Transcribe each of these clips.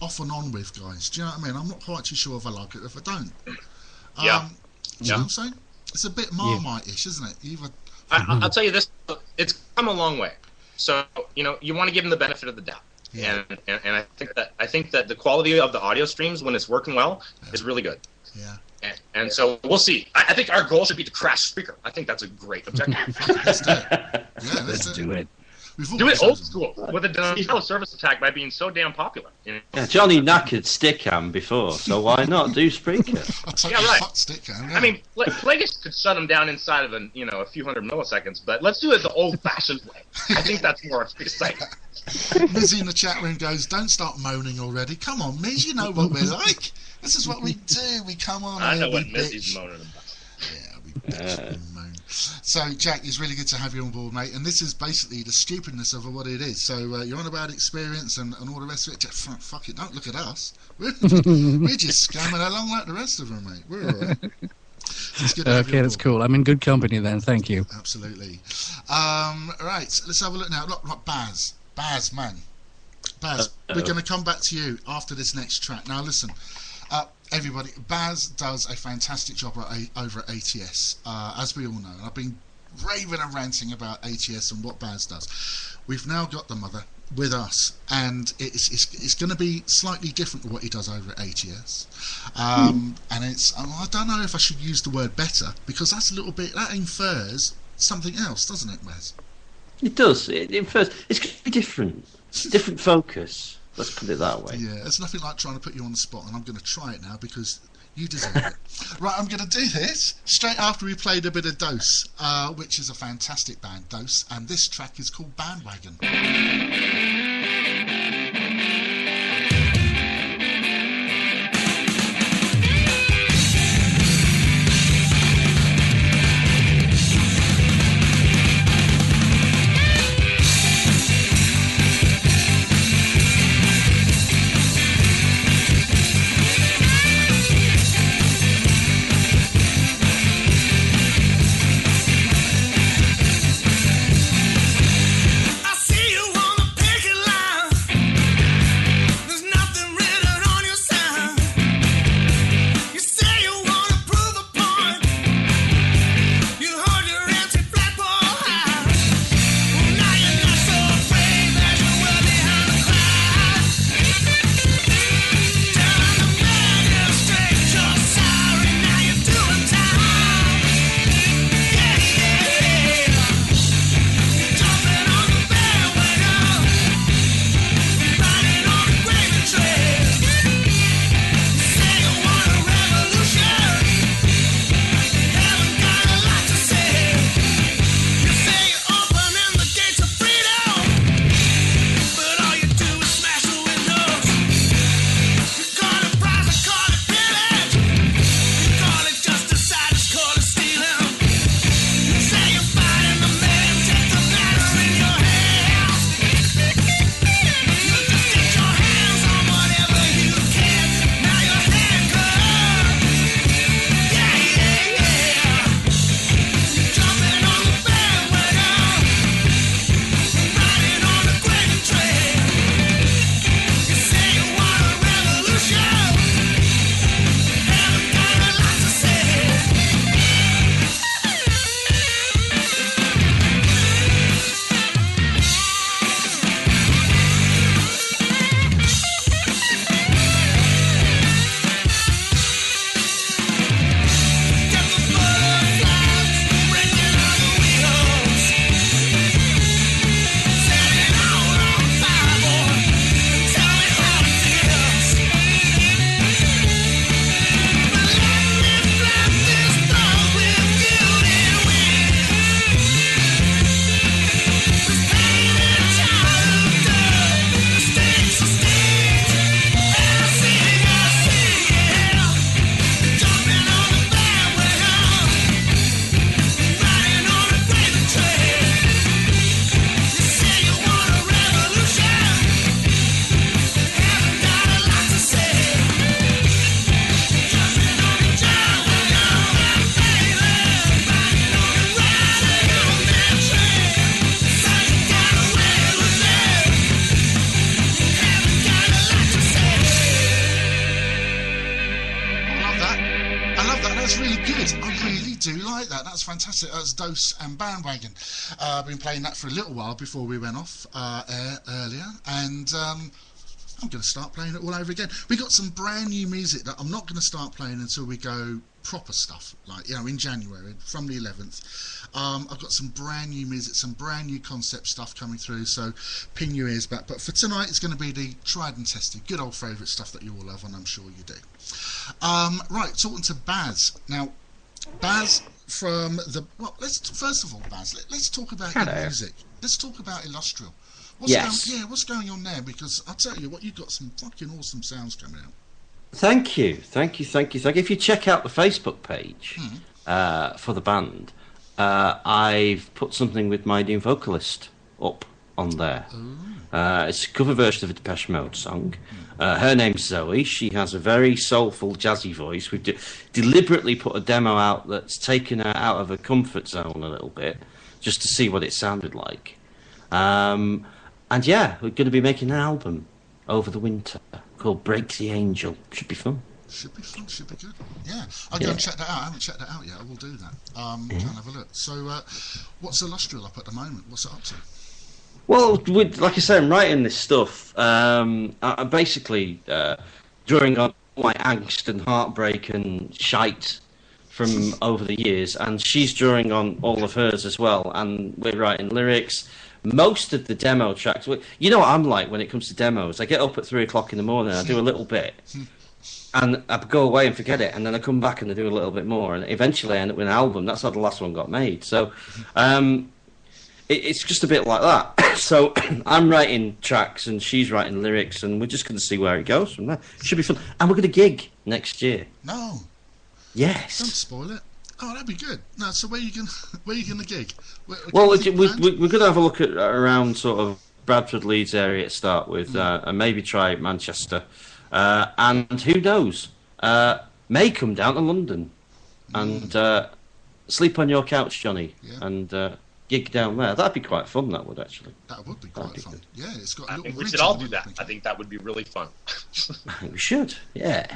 off and on with, guys. Do you know what I mean? I'm not quite too sure if I like it or if I don't. Yeah. Do you know what I'm saying? It's a bit Marmite-ish, isn't it? I'll tell you this: it's come a long way. So you want to give them the benefit of the doubt. Yeah. And I think that the quality of the audio streams when it's working well is really good. Yeah. And so we'll see. I think our goal should be to crash Spreaker. I think that's a great objective. Let's do it. Yeah, let's do it. Do it old school with a denial of service attack by being so damn popular. Yeah, Johnny knackered Stickam before, so why not do Spreaker? Yeah, right. Stickam, yeah. I mean, Plagueis could shut them down inside of a few hundred milliseconds, but let's do it the old-fashioned way. I think that's more exciting. Mizzy in the chat room goes, "Don't start moaning already. Come on, Miz, you know what we're like. This is what we do. We come on. I know what Mizzy's moaning about. Yeah, we bitch and moan." So, Jack, it's really good to have you on board, mate. And this is basically the stupidness of what it is. So, you're on about experience and all the rest of it. Jack, fuck it, don't look at us. We're just scamming along like the rest of them, mate. We're all right. Okay, that's cool. I'm in good company then. Thank you. Absolutely. Right, let's have a look now. Look, Baz, man. Baz, we're going to come back to you after this next track. Now, listen. Everybody, Baz does a fantastic job over at ATS, as we all know. And I've been raving and ranting about ATS and what Baz does. We've now got the mother with us, and it's going to be slightly different to what he does over at ATS. And I don't know if I should use the word better, because that's a little bit, that infers something else, doesn't it, Baz? It does. It infers it's going to be different focus. Let's put it that way. Yeah, it's nothing like trying to put you on the spot, and I'm going to try it now because you deserve it. Right, I'm going to do this straight after we played a bit of Dose, which is a fantastic band, Dose, and this track is called Bandwagon. I see you wanna pick it That's really good. I really do like that. That's fantastic. That's Dose and Bandwagon. I've been playing that for a little while before we went off air earlier, and I'm going to start playing it all over again. We got some brand new music that I'm not going to start playing until we go proper stuff, like, you know, in January from the 11th. I've got some brand new music, some brand new concept stuff coming through, so pin your ears back. But for tonight, it's going to be the tried and tested, good old favourite stuff that you all love, and I'm sure you do. Right, talking to Baz now. Baz from the first of all, Baz, let's talk about your music. Let's talk about Illustrial. What's going on there? Because I'll tell you what, you've got some fucking awesome sounds coming out. Thank you. If you check out the Facebook page for the band, I've put something with my new vocalist up on there. It's a cover version of a Depeche Mode song. Her name's Zoe. She has a very soulful, jazzy voice. We've deliberately put a demo out that's taken her out of her comfort zone a little bit, just to see what it sounded like. And yeah, we're going to be making an album over the winter called Break the Angel. Should be fun. Should be good. Yeah, I'll go and check that out. I haven't checked that out yet. I will do that. Go and have a look. So, what's Illustrial up at the moment? What's it up to? Well, like I say, I'm writing this stuff. I'm basically drawing on my angst and heartbreak and shite from over the years, and she's drawing on all of hers as well, and we're writing lyrics. Most of the demo tracks, you know what I'm like when it comes to demos. I get up at 3 o'clock in the morning, I do a little bit, and I go away and forget it, and then I come back and I do a little bit more, and eventually I end up with an album. That's how the last one got made. So it's just a bit like that. So I'm writing tracks and she's writing lyrics, and we're just going to see where it goes from there. It should be fun. And we're going to gig next year. No. Yes. Don't spoil it. Oh, that'd be good. No, so where are you going to gig? We're going to have a look at around sort of Bradford, Leeds area to start with, and maybe try Manchester. And who knows? May come down to London and sleep on your couch, Johnny, and gig down there. That'd be quite fun. That would actually. That would be quite fun. Good. Yeah, it's got. I think we should all do that. I think that would be really fun. I think we should. Yeah.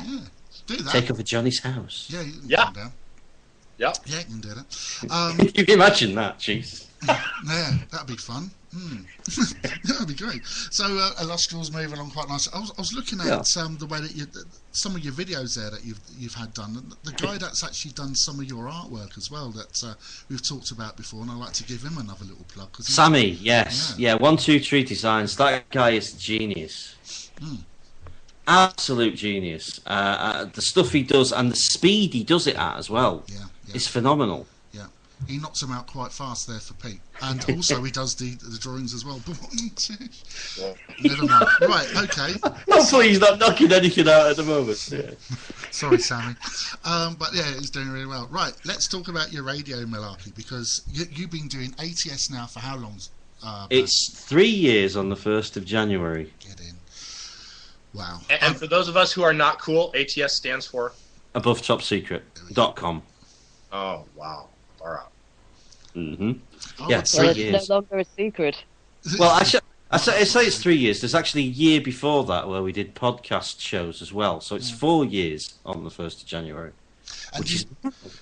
Do that. Take over Johnny's house. Yeah. You can come down. Yeah, you can do that. You can imagine that, jeez. Yeah, that'd be fun. That'd be great. So, Illustrial's moving along quite nice. I was looking at the way that some of your videos there that you've had done. The guy that's actually done some of your artwork as well that we've talked about before, and I'd like to give him another little plug. Sammy, yes, 123 Designs. That guy is genius. Absolute genius. The stuff he does and the speed he does it at as well. It's phenomenal. Yeah, he knocks them out quite fast there for Pete, and also he does the drawings as well. Never mind. Right, okay. Hopefully he's not knocking anything out at the moment. Yeah. Sorry, Sammy. But yeah, he's doing really well. Right, let's talk about your radio malarkey, because you've been doing ATS now for how long? It's 3 years on the 1st of January. Get in. Wow. And for those of us who are not cool, ATS stands for? AboveTopSecret.com. Oh, wow. All right. Yeah, 3 years. It's no longer a secret. Well, I say it's 3 years. There's actually a year before that where we did podcast shows as well. So it's 4 years on the 1st of January. And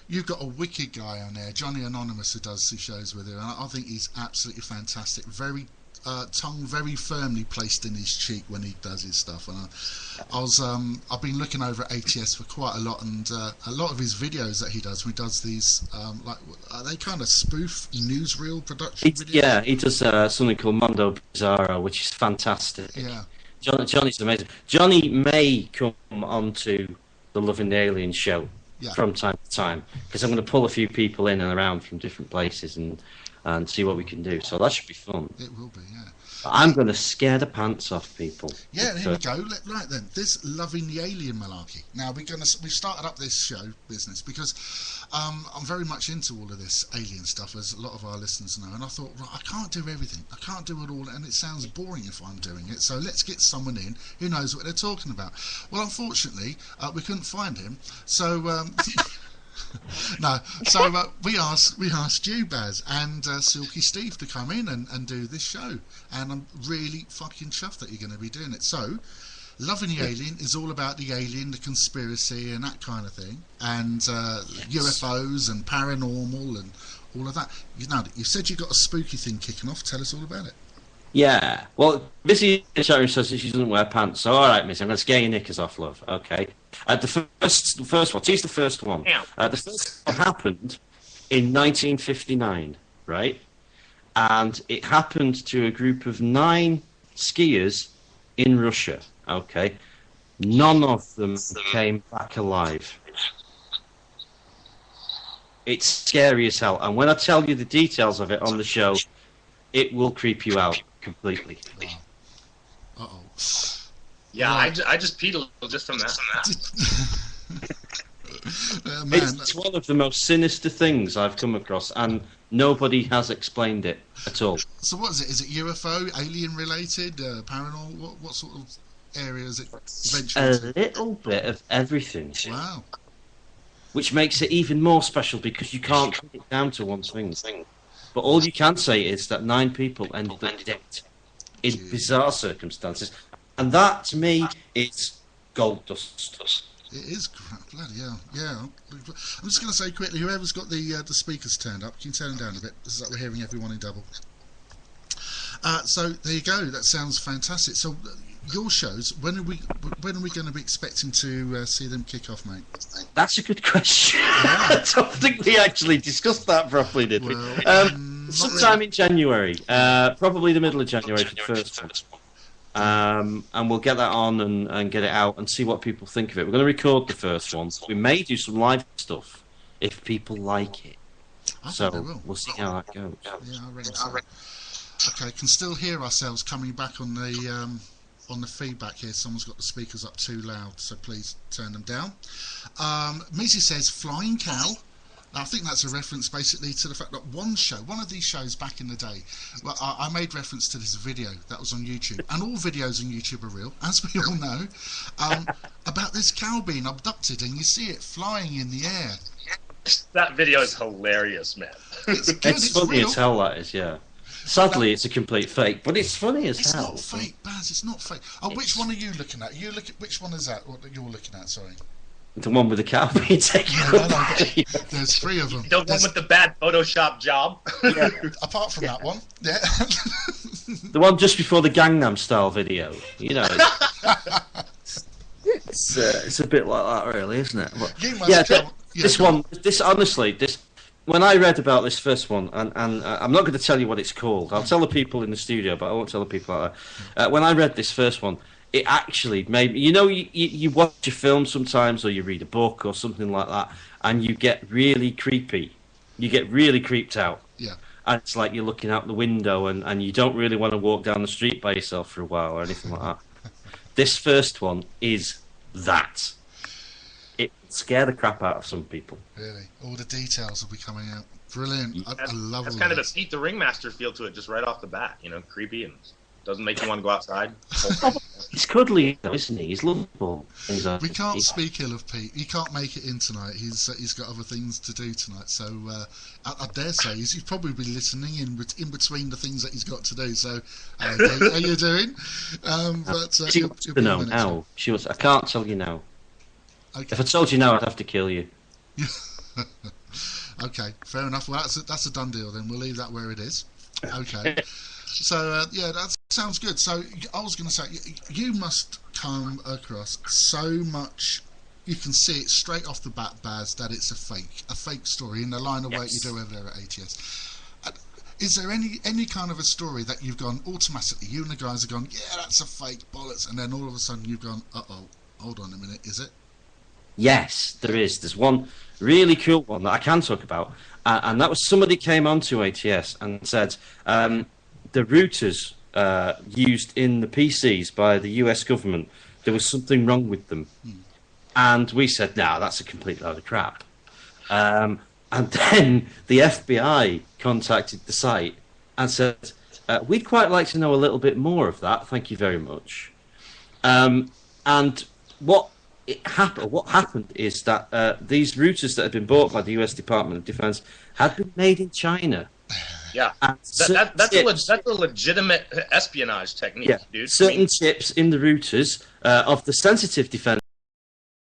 you've got a wicked guy on there, Johnny Anonymous, who does the shows with you, and I think he's absolutely fantastic. Very tongue very firmly placed in his cheek when he does his stuff. And I've been looking over at ATS for quite a lot, and a lot of his videos that he does, when he does these are they kind of spoof newsreel production videos? Yeah, he does something called Mondo Bizarro, which is fantastic. Yeah, Johnny's amazing. Johnny may come onto the Loving the Alien show from time to time, because I'm going to pull a few people in and around from different places and see what we can do. So that should be fun. It will be, yeah. I'm going to scare the pants off people. Yeah, here we go. Right then, this Loving the Alien malarkey. Now we've started up this show business because I'm very much into all of this alien stuff, as a lot of our listeners know. And I thought, right, I can't do everything. I can't do it all, and it sounds boring if I'm doing it. So let's get someone in who knows what they're talking about. Well, unfortunately, we couldn't find him. So. No, so we asked you, Baz, and Silky Steve to come in and do this show, and I'm really fucking chuffed that you're going to be doing it. So Loving the Alien is all about the alien, the conspiracy, and that kind of thing, and UFOs and paranormal and all of that. You said you got a spooky thing kicking off. Tell us all about it. Yeah. Well, Missy in the chat room says that she doesn't wear pants. So, all right, Missy, I'm going to scare your knickers off, love. Okay. The first one. She's the first one. The first one happened in 1959, right? And it happened to a group of 9 skiers in Russia. Okay. None of them came back alive. It's scary as hell. And when I tell you the details of it on the show, it will creep you out completely. Uh-oh. Yeah, I just peed a little just from that. Man, It's one of the most sinister things I've come across, and nobody has explained it at all. so what is it? Is it UFO, alien related, paranormal? What sort of area is it venturing A little bit of everything, Wow. which makes it even more special because you can't put it down to one thing. But all you can say is that 9 people ended up dead in bizarre circumstances, and that to me is gold dust. It is crap, bloody hell. Yeah. I'm just going to say quickly, whoever's got the speakers turned up, can you turn them down a bit? This is like we're hearing everyone in double. So there you go. That sounds fantastic. So your shows, when are we going to be expecting to see them kick off, mate? That's a good question. I don't think we actually discussed that properly, did we? Well, Sometime in January, probably the middle of January for the first one. And we'll get that on and get it out and see what people think of it. We're going to record the first one. We may do some live stuff if people like it. So we'll see how that goes. Yeah, I reckon so. Okay, can still hear ourselves coming back on the feedback here. Someone's got the speakers up too loud, so please turn them down. Missy says flying cow. I think that's a reference basically to the fact that one of these shows back in the day, well, I made reference to this video that was on YouTube, and all videos on YouTube are real, as we all know, about this cow being abducted, and you see it flying in the air. That video is hilarious, man. It's good, It's funny real. as hell, that is, yeah. Sadly, it's a complete fake, but it's funny as hell. It's not fake, Baz, it's not fake. Oh, which one are you looking at? Which one is that? What you're looking at, sorry. The one with the cow being taken away. There's 3 of them. The one with the bad Photoshop job. Yeah, apart from that one, yeah. The one just before the Gangnam Style video. You know, it's a bit like that, really, isn't it? But, You must this when I read about this first one, and I'm not going to tell you what it's called. I'll tell the people in the studio, but I won't tell the people out there. When I read this first one, it actually made me... You know, you watch a film sometimes, or you read a book or something like that, and you get really creepy. You get really creeped out. Yeah. And it's like you're looking out the window, and you don't really want to walk down the street by yourself for a while or anything like that. This first one is that. It will scare the crap out of some people. Really, all the details will be coming out. Brilliant. I love That's all kind of that. a Pete the Ringmaster feel to it, just right off the bat. You know, creepy and doesn't make you want to go outside. He's cuddly, though, isn't he? He's lovable. We can't speak ill of Pete. He can't make it in tonight. He's got other things to do tonight. So I dare say he's probably been listening in between the things that he's got to do. So how you doing? She wants to know now. I can't tell you now. Okay. If I told you now, I'd have to kill you. Okay, fair enough. Well, that's a done deal then. We'll leave that where it is. Okay. So, yeah, that sounds good. So, I was going to say, you must come across so much. You can see it straight off the bat, Baz, that it's a fake story in the line of work you do over there at ATS. Is there any kind of a story that you've gone automatically, you and the guys have gone, yeah, that's a fake, bollocks, and then all of a sudden you've gone, uh-oh, hold on a minute, is it? Yes, there is. There's one really cool one that I can talk about, and that was somebody came onto ATS and said the routers used in the PCs by the US government, there was something wrong with them. And we said, no, that's a complete load of crap. And then the FBI contacted the site and said, we'd quite like to know a little bit more of that. Thank you very much. And what happened is that these routers that had been bought by the US Department of Defense had been made in China. Yeah, that's a legitimate espionage technique, dude. Certain chips in the routers of the sensitive defense